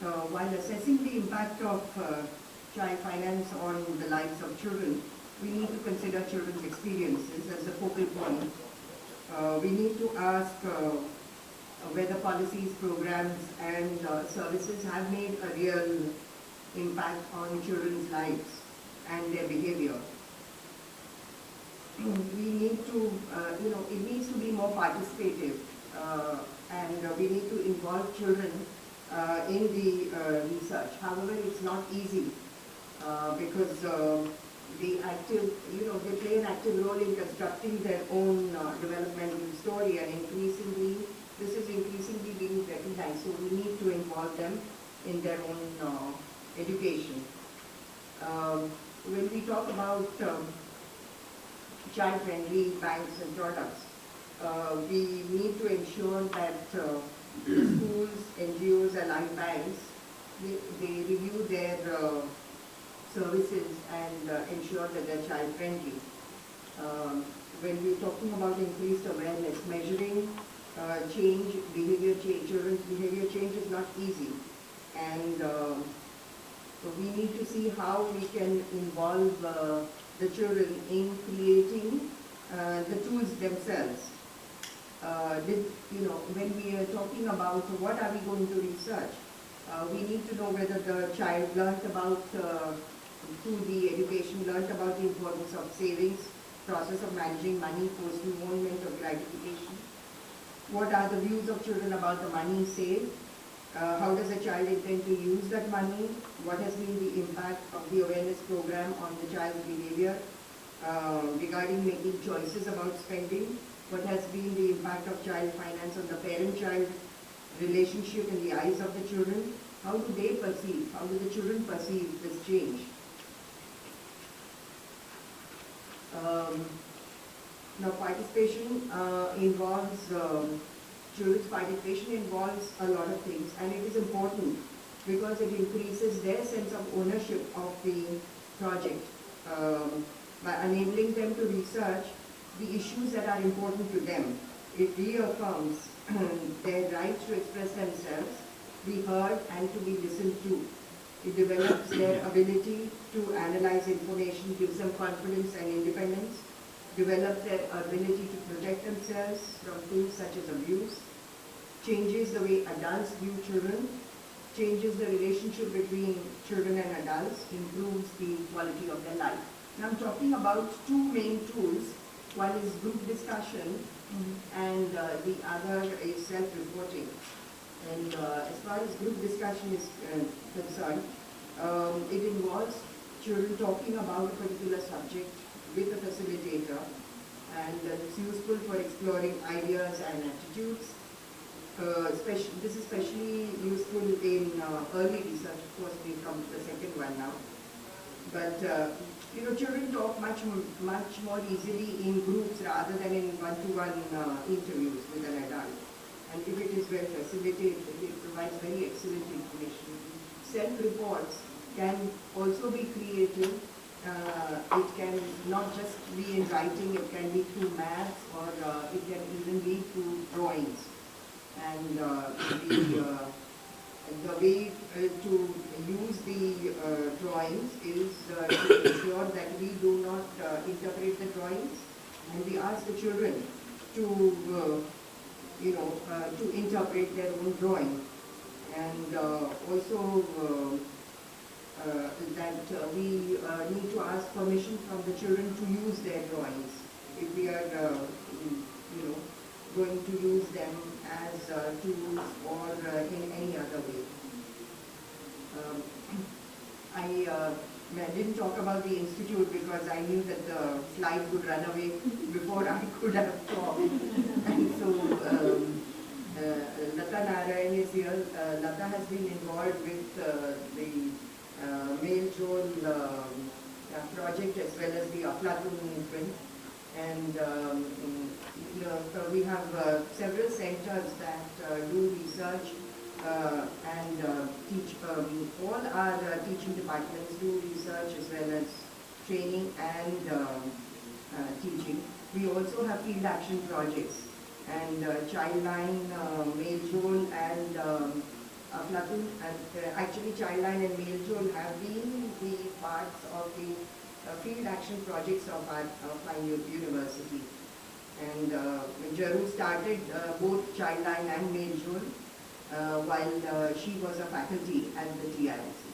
while assessing the impact of child finance on the lives of children, we need to consider children's experiences as a focal point. We need to ask whether policies, programs and services have made a real impact on children's lives and their behavior. We need to, it needs to be more participative and we need to involve children in the research. However, it's not easy because they play an active role in constructing their own developmental story, and this is increasingly being recognized. So we need to involve them in their own education. When we talk about child-friendly banks and products, we need to ensure that schools, NGOs, allied banks, they review their services and ensure that they're child-friendly. When we're talking about increased awareness, measuring change, behavior change, children's behavior change is not easy. And so we need to see how we can involve the children in creating the tools themselves. When we are talking about what are we going to research, we need to know whether the child learnt about, through the education, learnt about the importance of savings, process of managing money, post-enrollment or gratification. What are the views of children about the money saved? How does a child intend to use that money? What has been the impact of the awareness program on the child's behavior regarding making choices about spending? What has been the impact of child finance on the parent-child relationship in the eyes of the children? How do they perceive, how do the children perceive this change? Now participation involves, children's participation involves a lot of things, and it is important because it increases their sense of ownership of the project by enabling them to research the issues that are important to them. It reaffirms their right to express themselves, be heard and to be listened to. It develops their ability to analyze information, gives them confidence and independence, develops their ability to protect themselves from things such as abuse, changes the way adults view children, changes the relationship between children and adults, improves the quality of their life. Now I'm talking about two main tools. One is group discussion and the other is self-reporting. And as far as group discussion is concerned, it involves children talking about a particular subject with a facilitator, and it's useful for exploring ideas and attitudes. This is especially useful in early research. Of course, we come to the second one now. But children talk much more easily in groups rather than in one-to-one interviews with an adult. And if it is well facilitated, it provides very excellent information. Self-reports can also be creative. It can not just be in writing, it can be through maths, or it can even be through drawings. And the way to use the drawings is to ensure that we do not interpret the drawings, and we ask the children to to interpret their own drawing, and also that we need to ask permission from the children to use their drawings if we are going to use them as tools or in any other way. I didn't talk about the institute because I knew that the slide would run away before I could have talked. And so Lata Narayan is here. Lata has been involved with the male role project as well as the Aflatun movement. And we have several centers that do research and teach. All our teaching departments do research as well as training and teaching. We also have field action projects, and Childline, Male Role and platoon, and actually Childline and Male Jewel have been the parts of the field action projects of my university. And Jaru started both Childline and Male Jewel while she was a faculty at the TIC.